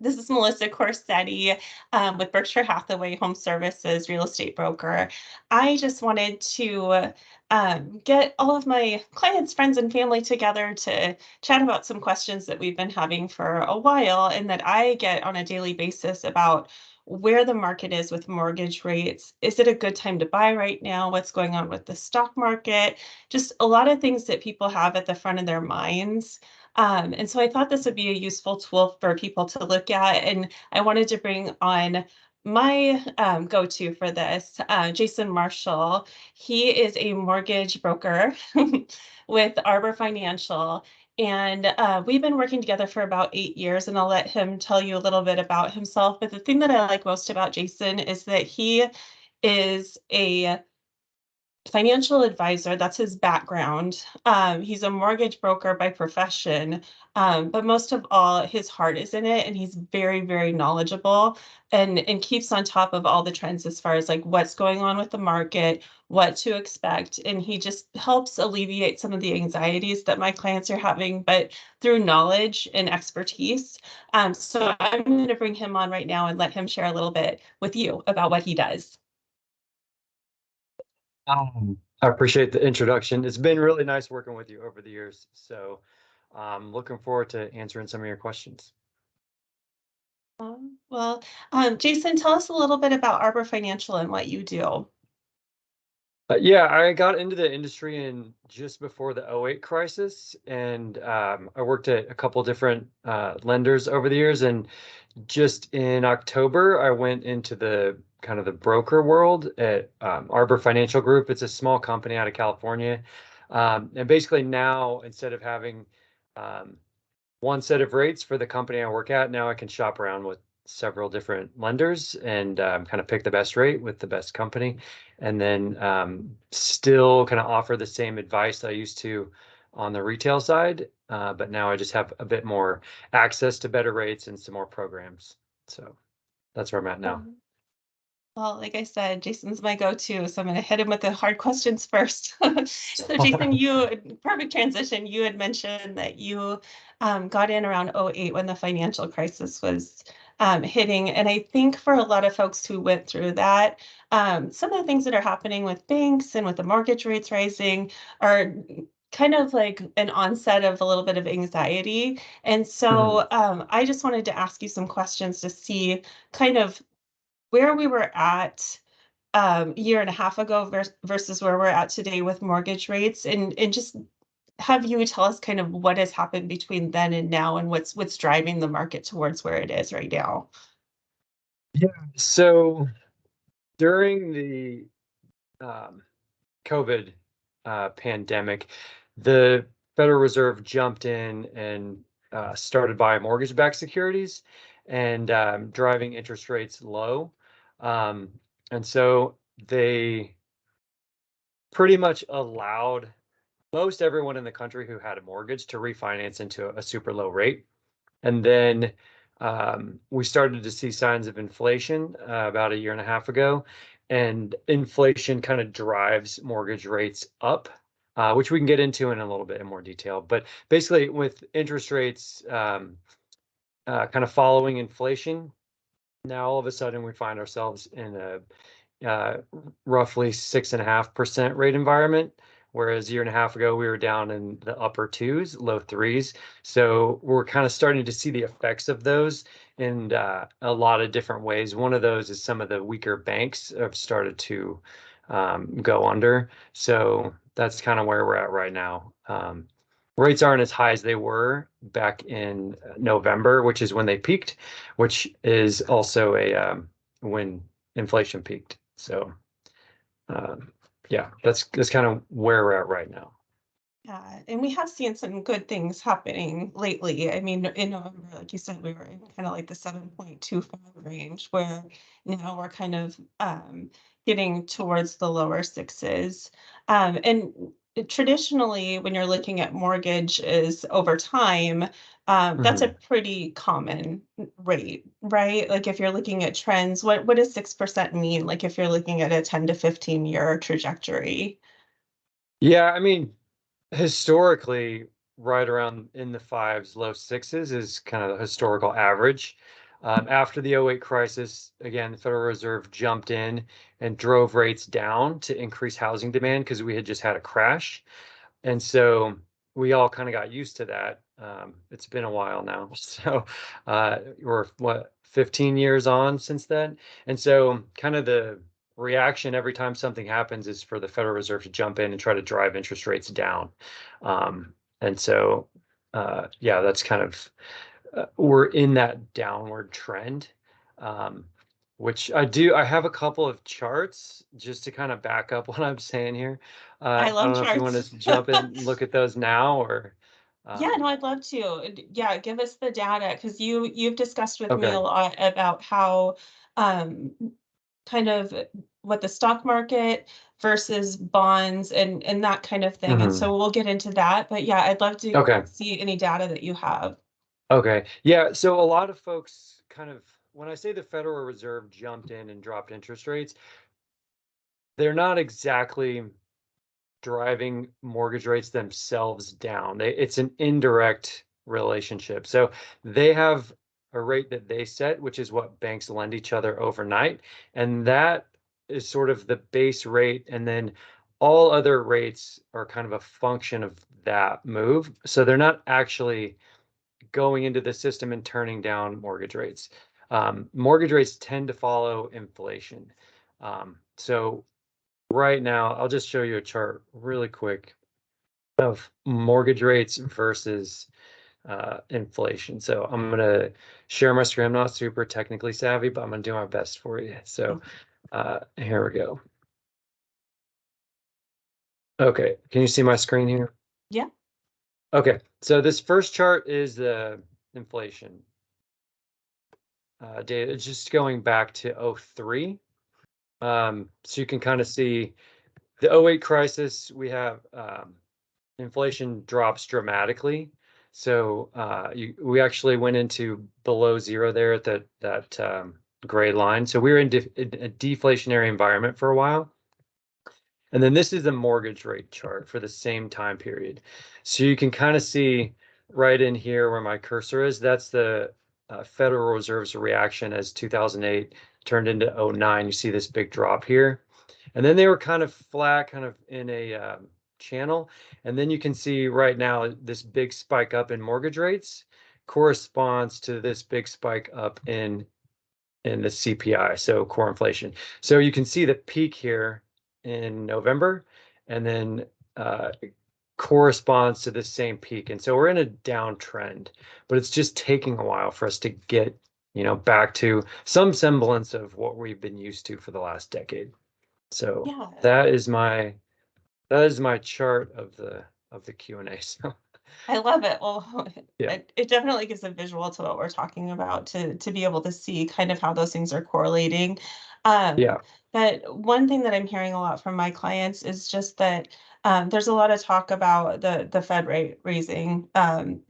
This is Melissa Corsetti with Berkshire Hathaway Home Services, real estate broker. I just wanted to get all of my clients, friends, and family together to chat about some questions that we've been having for a while and that I get on a daily basis about where the market is with mortgage rates. Is it a good time to buy right now? What's going on with the stock market? Just a lot of things that people have at the front of their minds. And so I thought this would be a useful tool for people to look at. And I wanted to bring on my go-to for this, Jason Marshall. He is a mortgage broker with Arbor Financial. And we've been working together for about 8 years, and I'll let him tell you a little bit about himself. But the thing that I like most about Jason is that he is a financial advisor. That's his background. He's a mortgage broker by profession, but most of all, his heart is in it, and he's very, very knowledgeable and keeps on top of all the trends as far as like what's going on with the market, what to expect, and he just helps alleviate some of the anxieties that my clients are having, but through knowledge and expertise. So I'm going to bring him on right now and let him share a little bit with you about what he does. I appreciate the introduction. It's been really nice working with you over the years. So I'm looking forward to answering some of your questions. Jason, tell us a little bit about Arbor Financial and what you do. Yeah, I got into the industry in just before the '08 crisis, and I worked at a couple different lenders over the years. And just in October, I went into the kind of the broker world at Arbor Financial Group. It's a small company out of California. And basically now, instead of having one set of rates for the company I work at, now I can shop around with several different lenders and kind of pick the best rate with the best company, and then still kind of offer the same advice I used to on the retail side, but now I just have a bit more access to better rates and some more programs. So that's where I'm at now. Well, like I said, Jason's my go-to, so I'm going to hit him with the hard questions first. So Jason, perfect transition. You had mentioned that you got in around '08 when the financial crisis was hitting. And I think for a lot of folks who went through that, some of the things that are happening with banks and with the mortgage rates rising are kind of like an onset of a little bit of anxiety. And so I just wanted to ask you some questions to see kind of where we were at a year and a half ago versus where we're at today with mortgage rates, and just have you tell us kind of what has happened between then and now and what's driving the market towards where it is right now. Yeah. So during the COVID pandemic, the Federal Reserve jumped in and started buying mortgage-backed securities and driving interest rates low. And so they pretty much allowed most everyone in the country who had a mortgage to refinance into a super low rate. And then we started to see signs of inflation about a year and a half ago. And inflation kind of drives mortgage rates up, which we can get into in a little bit in more detail. But basically, with interest rates kind of following inflation, now all of a sudden we find ourselves in a roughly 6.5% rate environment, whereas a year and a half ago we were down in the upper twos, low threes. So we're kind of starting to see the effects of those in a lot of different ways. One of those is some of the weaker banks have started to go under. So that's kind of where we're at right now. Rates aren't as high as they were back in November, which is when they peaked, which is also when inflation peaked. So yeah, that's kind of where we're at right now. Yeah, and we have seen some good things happening lately. I mean, in November, like you said, we were in kind of like the 7.25 range, where now we're kind of getting towards the lower sixes. And traditionally, when you're looking at mortgages over time, that's a pretty common rate, right? Like if you're looking at trends, what does 6% mean? Like if you're looking at a 10 to 15 year trajectory? Yeah, I mean, historically, right around in the fives, low sixes is kind of the historical average. After the '08 crisis, again, the Federal Reserve jumped in and drove rates down to increase housing demand because we had just had a crash. And so we all kind of got used to that. It's been a while now. So we're what, 15 years on since then. And so kind of the reaction every time something happens is for the Federal Reserve to jump in and try to drive interest rates down. And so, yeah, that's kind of, we're in that downward trend. Um, which I have a couple of charts just to kind of back up what I'm saying here. I I love don't know if you want charts. to jump in and look at those now or, Yeah, no, um, I'd love to. Yeah, give us the data because you've discussed with me okay. a lot about how um, kind of what the stock market versus bonds and that kind of thing. And Hmm. so we'll get into that. But yeah, I'd love to Okay. see any data that you have. Okay. Yeah. So a lot of folks kind of, when I say the Federal Reserve jumped in and dropped interest rates, they're not exactly driving mortgage rates themselves down. It's an indirect relationship. So they have a rate that they set, which is what banks lend each other overnight. And that is sort of the base rate. And then all other rates are kind of a function of that move. So they're not actually going into the system and turning down mortgage rates. Mortgage rates tend to follow inflation. So right now, I'll just show you a chart really quick of mortgage rates versus inflation. So I'm going to share my screen. I'm not super technically savvy, but I'm going to do my best for you. So here we go. Okay, can you see my screen here? Yeah. Okay, so this first chart is the inflation data. It's just going back to '03. So you can kind of see the '08 crisis, we have inflation drops dramatically. So we actually went into below zero there at that gray line. So we were in a deflationary environment for a while. And then this is the mortgage rate chart for the same time period. So you can kind of see right in here where my cursor is, that's the Federal Reserve's reaction as 2008 turned into '09. You see this big drop here. And then they were kind of flat, kind of in a channel. And then you can see right now this big spike up in mortgage rates corresponds to this big spike up in the CPI, so core inflation. So you can see the peak here in November, and then corresponds to the same peak. And so we're in a downtrend, but it's just taking a while for us to get, back to some semblance of what we've been used to for the last decade. So Yeah. that is my chart of the Q&A. So I love it. Well, yeah. it definitely gives a visual to what we're talking about to be able to see kind of how those things are correlating. Yeah. But one thing that I'm hearing a lot from my clients is just that there's a lot of talk about the Fed rate raising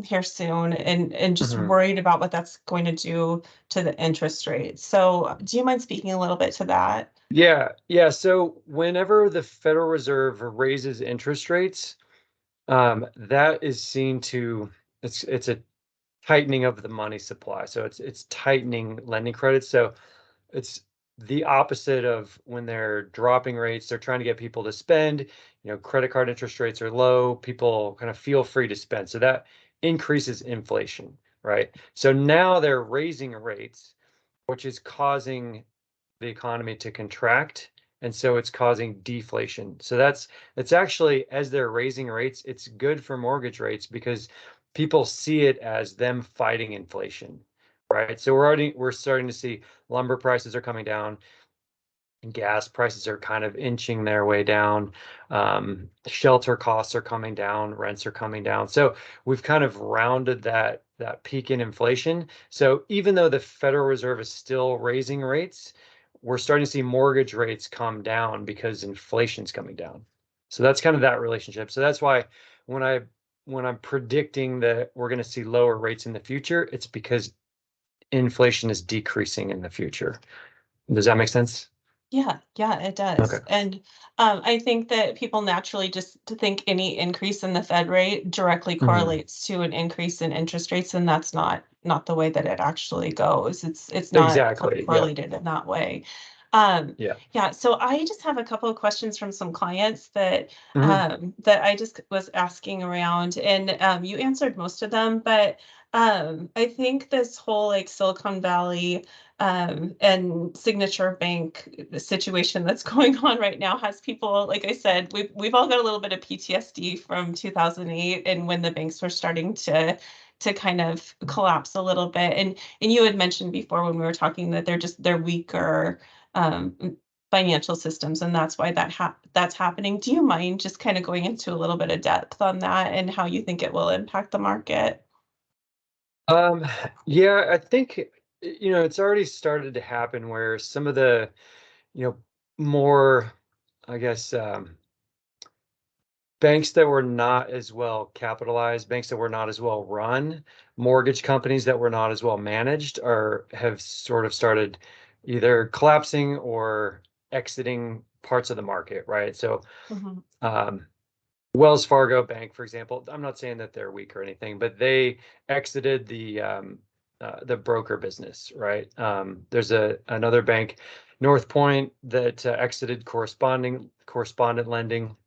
here soon, and just Mhm. worried about what that's going to do to the interest rate. So, do you mind speaking a little bit to that? Yeah, yeah. So whenever the Federal Reserve raises interest rates, that is seen to it's a tightening of the money supply. So it's tightening lending credits. So it's the opposite of when they're dropping rates, they're trying to get people to spend. Credit card interest rates are low, people kind of feel free to spend. So that increases inflation, right? So now they're raising rates, which is causing the economy to contract. And so it's causing deflation. So it's actually, as they're raising rates, it's good for mortgage rates because people see it as them fighting inflation, right? So we're starting to see lumber prices are coming down, gas prices are kind of inching their way down. Shelter costs are coming down, rents are coming down. So we've kind of rounded that peak in inflation. So even though the Federal Reserve is still raising rates, we're starting to see mortgage rates come down because inflation's coming down. So that's kind of that relationship. So that's why when I when I'm predicting that we're going to see lower rates in the future, it's because inflation is decreasing in the future. Does that make sense? Yeah, yeah, it Okay. does. And I think that people naturally just to think any increase in the Fed rate directly Mhm. correlates to an increase in interest rates, and that's not the way that it actually goes. It's not Exactly. Yep. correlated in that way. Yeah. Yeah, so I just have a couple of questions from some clients Mhm. that I just was asking around, and you answered most of them, but I think this whole like Silicon Valley and Signature Bank situation that's going on right now has people, like I said, we've all got a little bit of PTSD from 2008 and when the banks were starting to kind of collapse a little bit. And you had mentioned before when we were talking that they're weaker financial systems, and that's why that's happening. Do you mind just kind of going into a little bit of depth on that and how you think it will impact the market? Um, yeah, I think, it's already started to happen where some of the, you know, more, I guess, banks that were not as well capitalized, banks that were not as well run, mortgage companies that were not as well managed, or have sort of started either collapsing or exiting parts of the market, right? So, Mhm. um, Wells Fargo Bank, for example, I'm not saying that they're weak or anything, but they exited the broker business, right? There's another bank, North Point, that exited correspondent lending.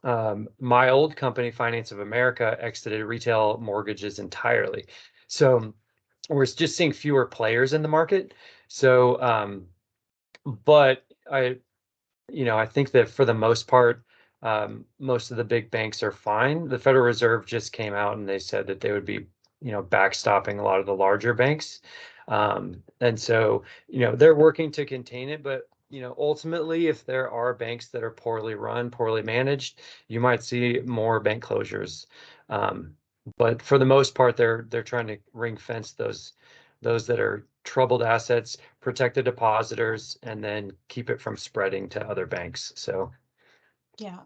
My old company, Finance of America, exited retail mortgages entirely. So we're just seeing fewer players in the market. So, but I think that for the most part, most of the big banks are fine. The Federal Reserve just came out and they said that they would be, backstopping a lot of the larger banks. And so, they're working to contain it, but ultimately, if there are banks that are poorly run, poorly managed, you might see more bank closures. Um, but for the most part, they're trying to ring fence those that are troubled assets, protect the depositors, and then keep it from spreading to other banks. So, Yeah.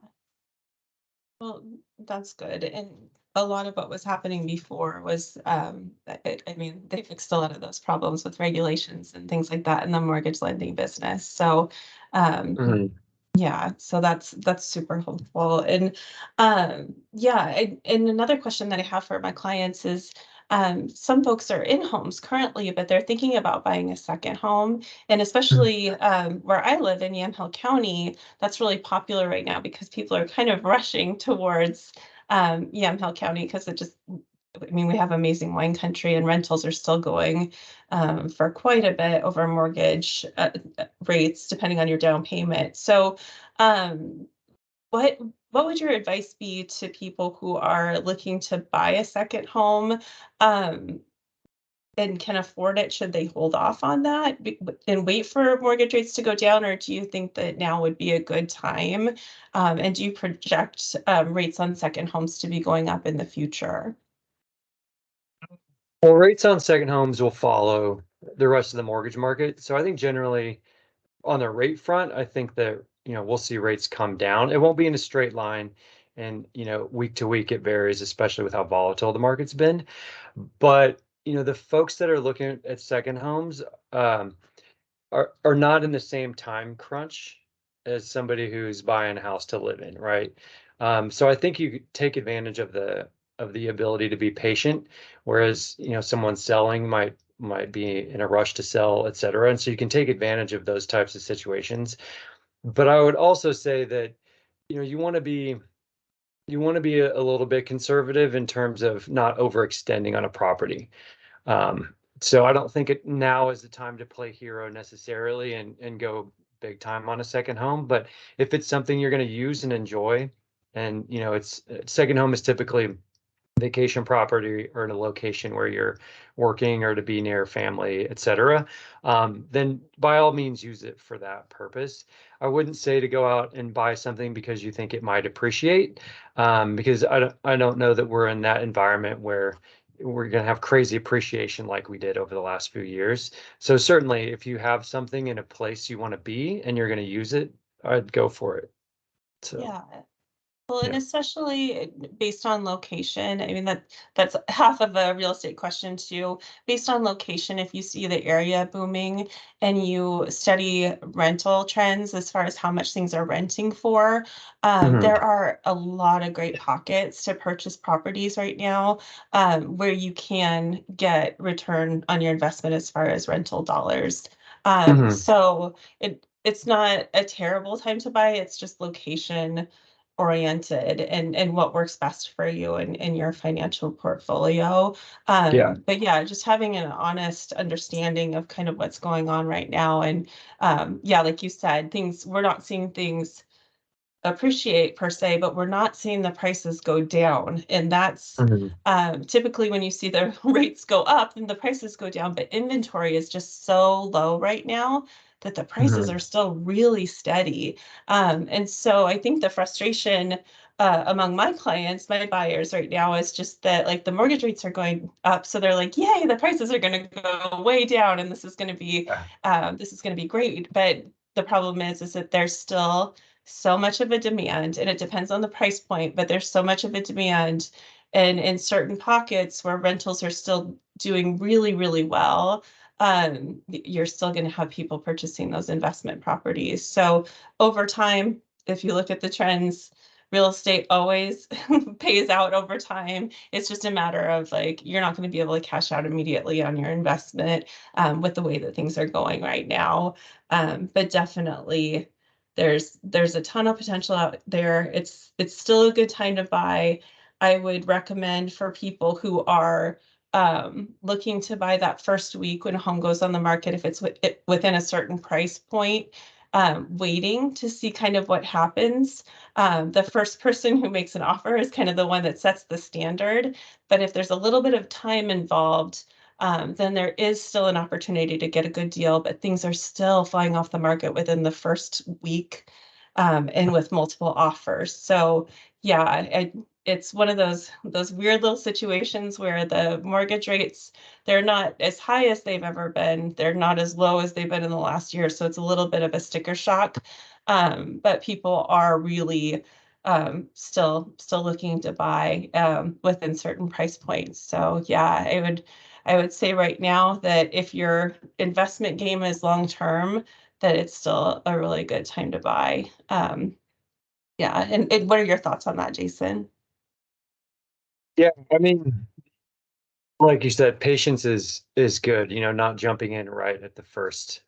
Well, that's good. And a lot of what was happening before was, I mean, they fixed a lot of those problems with regulations and things like that in the mortgage lending business. So, um, mhm, yeah, so that's super helpful. And yeah, and another question that I have for my clients is some folks are in homes currently, but they're thinking about buying a second home. And especially where I live in Yamhill County, that's really popular right now because people are kind of rushing towards Yamhill County because it just I mean, we have amazing wine country and rentals are still going for quite a bit over mortgage rates, depending on your down payment. So, um, what what would your advice be to people who are looking to buy a second home um, and can afford it? Should they hold off on that and wait for mortgage rates to go down, or do you think that now would be a good time? And do you project rates on second homes to be going up in the future? well, rates on second homes will follow the rest of the mortgage market. So I think generally on the rate front, I think that, we'll see rates come down. It won't be in a straight line. And, week to week, it varies, especially with how volatile the market's been. But, the folks that are looking at second homes, um, are not in the same time crunch as somebody who's buying a house to live in, right? So I think you could take advantage of the ability to be patient, whereas someone selling might be in a rush to sell, et cetera. And so you can take advantage of those types of situations. But I would also say that you want to be a little bit conservative in terms of not overextending on a property. So I don't think it now is the time to play hero necessarily and go big time on a second home. But if it's something you're going to use and enjoy, and it's second home is typically vacation property or in a location where you're working or to be near family, etc., then by all means use it for that purpose. I wouldn't say to go out and buy something because you think it might appreciate, because I don't know that we're in that environment where we're going to have crazy appreciation like we did over the last few years. So certainly, if you have something in a place you want to be and you're going to use it, I'd go for it. So. Yeah. Well, and Yeah. especially based on location. I mean, that's half of a real estate question too. Based on location, if you see the area booming and you study rental trends as far as how much things are renting for, Hmm. there are a lot of great pockets to purchase properties right now, where you can get return on your investment as far as rental dollars. Hmm. So it's not a terrible time to buy. It's just location oriented and what works best for you and your financial portfolio. Yeah. But yeah, just having an honest understanding of kind of what's going on right now. And yeah, like you said, we're not seeing things appreciate per se, but we're not seeing the prices go down. And that's Hmm. typically when you see the rates go up, then the prices go down. But inventory is just so low right now that the prices Hmm. are still really steady. And so I think the frustration among my clients, my buyers right now is just that like the mortgage rates are going up. So they're like, yay, the prices are going to go way down and Yeah. this is going to be great. But the problem is that there's still so much of a demand and it depends on the price point, but there's so much of a demand and in certain pockets where rentals are still doing really, really well, you're still going to have people purchasing those investment properties. So over time, if you look at the trends, real estate always pays out over time. It's just a matter of like, you're not going to be able to cash out immediately on your investment with the way that things are going right now. But definitely there's a ton of potential out there. It's still a good time to buy. I would recommend for people who are looking to buy that first week when a home goes on the market, if it's within a certain price point, waiting to see kind of what happens. The first person who makes an offer is kind of the one that sets the standard. But if there's a little bit of time involved, then there is still an opportunity to get a good deal, but things are still flying off the market within the first week, and with multiple offers. So yeah, it's one of those weird little situations where the mortgage rates, they're not as high as they've ever been. They're not as low as they've been in the last year. So it's a little bit of a sticker shock. But people are really still looking to buy within certain price points. So yeah, I would say right now that if your investment game is long term, that it's still a really good time to buy. Yeah, and what are your thoughts on that, Jason? Yeah. I mean, like you said, patience is good, not jumping in right at the first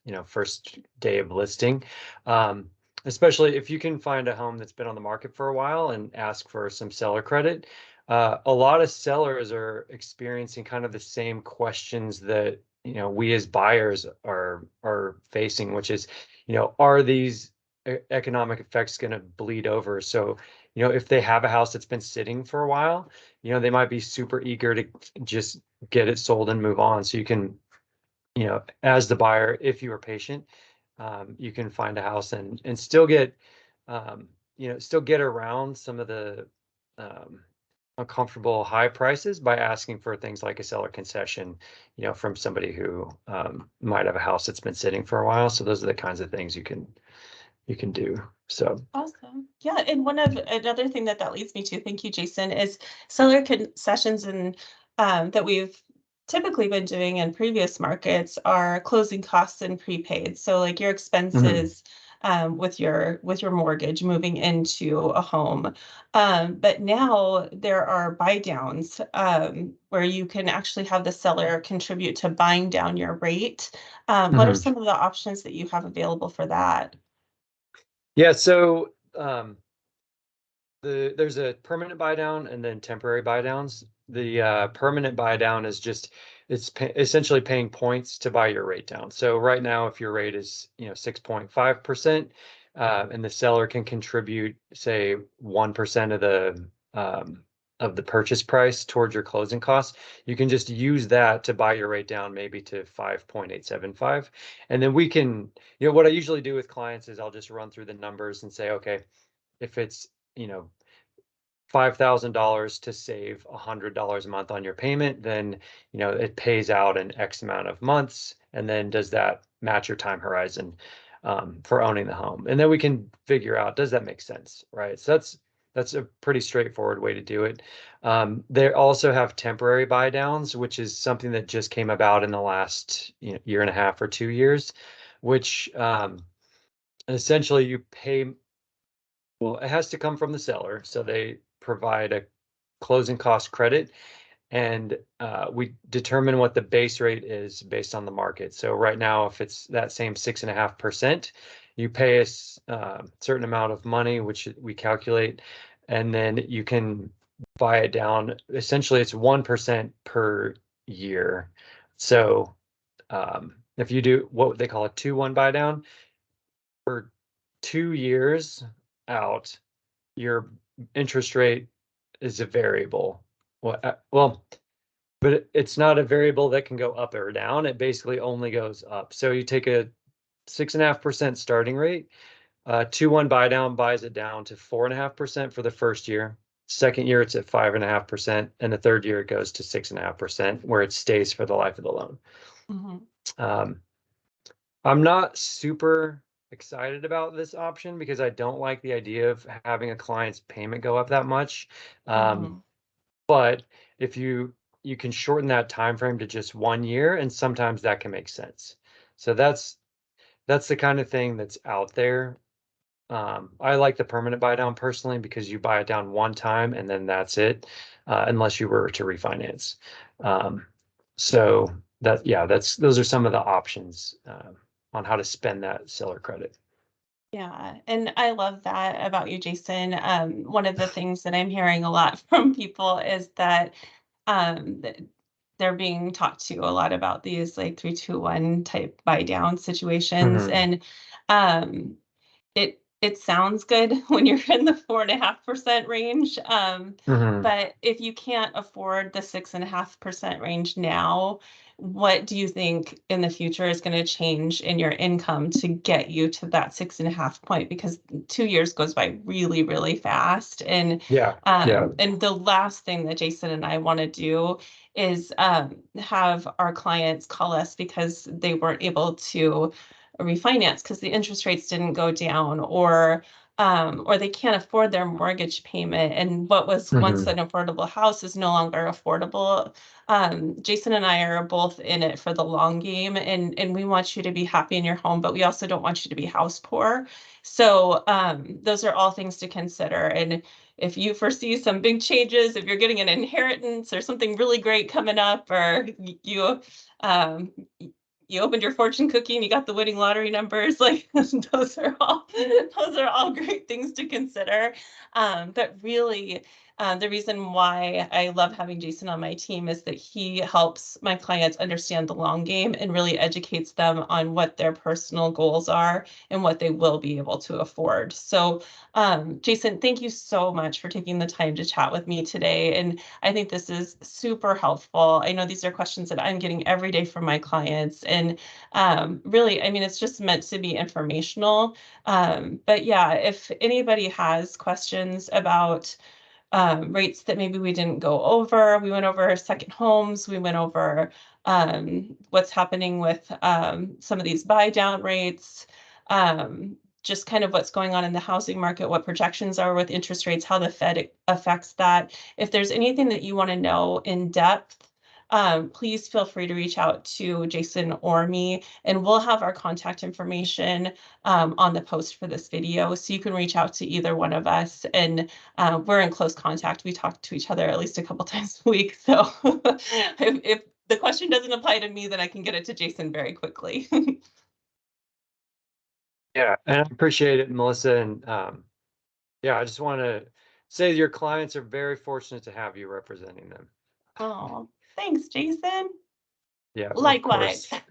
day of listing. Um, Especially if you can find a home that's been on the market for a while and ask for some seller credit. A lot of sellers are experiencing kind of the same questions that, we as buyers are facing, which is, are these economic effects going to bleed over? So, if they have a house that's been sitting for a while, they might be super eager to just get it sold and move on. So you can, as the buyer, if you are patient, you can find a house and still get, still get around some of the um, uncomfortable high prices by asking for things like a seller concession, from somebody who might have a house that's been sitting for a while. So those are the kinds of things you can do. So. Awesome. Yeah, and another thing that leads me to, thank you, Jason, is seller concessions and that we've typically been doing in previous markets are closing costs and prepaid. So like your Mhm. expenses with your mortgage moving into a home. But now there are buy downs where you can actually have the seller contribute to buying down your rate. What are Mhm. some of the options that you have available for that? Yeah, so there's a permanent buy down and then temporary buy downs. The permanent buy down is just essentially paying points to buy your rate down. So right now, if your rate is 6.5%, and the seller can contribute say 1% of the purchase price towards your closing costs, you can just use that to buy your rate down maybe to 5.875. And then we can, what I usually do with clients is I'll just run through the numbers and say, okay, if it's you know $5,000 to save $100 a month on your payment, then it pays out in X amount of months, and then does that match your time horizon for owning the home? And then we can figure out, does that make sense, right? So That's a pretty straightforward way to do it. They also have temporary buy downs, which is something that just came about in the last year and a half or 2 years, which essentially you pay, well, it has to come from the seller. So they provide a closing cost credit, and we determine what the base rate is based on the market. So right now, if it's that same 6.5%, you pay a certain amount of money, which we calculate, and then you can buy it down. Essentially, it's 1% per year. So if you do what they call a 2-1 buy down for 2 years out, your interest rate is a variable. Well, but it's not a variable that can go up or down. It basically only goes up. So you take a 6.5% starting rate, 2-1 buy down buys it down to 4.5% for the first year. Second year, it's at 5.5%, and the third year it goes to 6.5%, where it stays for the life of the loan. Mhm. Um, I'm not super excited about this option because I don't like the idea of having a client's payment go up that much. Mhm. But if you can shorten that time frame to just 1 year, and sometimes that can make sense. So that's the kind of thing that's out there. I like the permanent buy down personally because you buy it down one time and then that's it, unless you were to refinance. Um, so those are some of the options on how to spend that seller credit. Yeah, and I love that about you, Jason. One of the things that I'm hearing a lot from people is that that they're being talked to a lot about these like 3-2-1 type buy down situations. Hmm. And um, it sounds good when you're in the 4.5% range. Hmm. But if you can't afford the 6.5% range now, what do you think in the future is going to change in your income to get you to that 6.5 point? Because 2 years goes by really, really fast. Yeah, yeah. And the last thing that Jason and I want to do is have our clients call us because they weren't able to refinance because the interest rates didn't go down, or they can't afford their mortgage payment, and what was once Hmm. an affordable house is no longer affordable. Jason and I are both in it for the long game, and we want you to be happy in your home, but we also don't want you to be house poor. So those are all things to consider. And if you foresee some big changes, if you're getting an inheritance or something really great coming up, or you um, you opened your fortune cookie and you got the winning lottery numbers, like those are all great things to consider. But really, the reason why I love having Jason on my team is that he helps my clients understand the long game and really educates them on what their personal goals are and what they will be able to afford. So Jason, thank you so much for taking the time to chat with me today. And I think this is super helpful. I know these are questions that I'm getting every day from my clients. And really, I mean, it's just meant to be informational. But yeah, if anybody has questions about rates that maybe we didn't go over, we went over second homes, we went over what's happening with some of these buy down rates. Just kind of what's going on in the housing market, what projections are with interest rates, how the Fed affects that. If there's anything that you want to know in depth, please feel free to reach out to Jason or me, and we'll have our contact information on the post for this video. So you can reach out to either one of us, and we're in close contact. We talk to each other at least a couple times a week. So if the question doesn't apply to me, then I can get it to Jason very quickly. Yeah, and I appreciate it, Melissa. And yeah, I just want to say your clients are very fortunate to have you representing them. Oh, thanks, Jason. Yeah, of Likewise. course.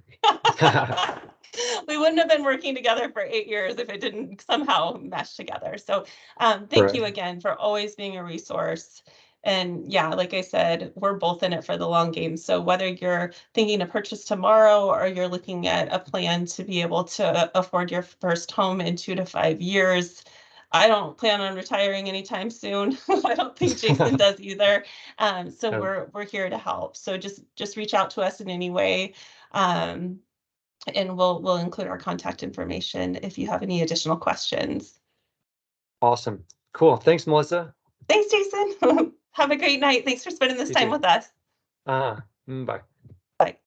We wouldn't have been working together for 8 years if it didn't somehow mesh together. So thank Right. you again for always being a resource. And yeah, like I said, we're both in it for the long game. So whether you're thinking to purchase tomorrow or you're looking at a plan to be able to afford your first home in 2 to 5 years, I don't plan on retiring anytime soon. I don't think Jason does either. So Um, we're here to help. So just reach out to us in any way. Um, and we'll include our contact information if you have any additional questions. Awesome. Cool. Thanks, Melissa. Thanks, Jason. Have a great night. Thanks for spending this You time too. with us. Uh-huh. Bye.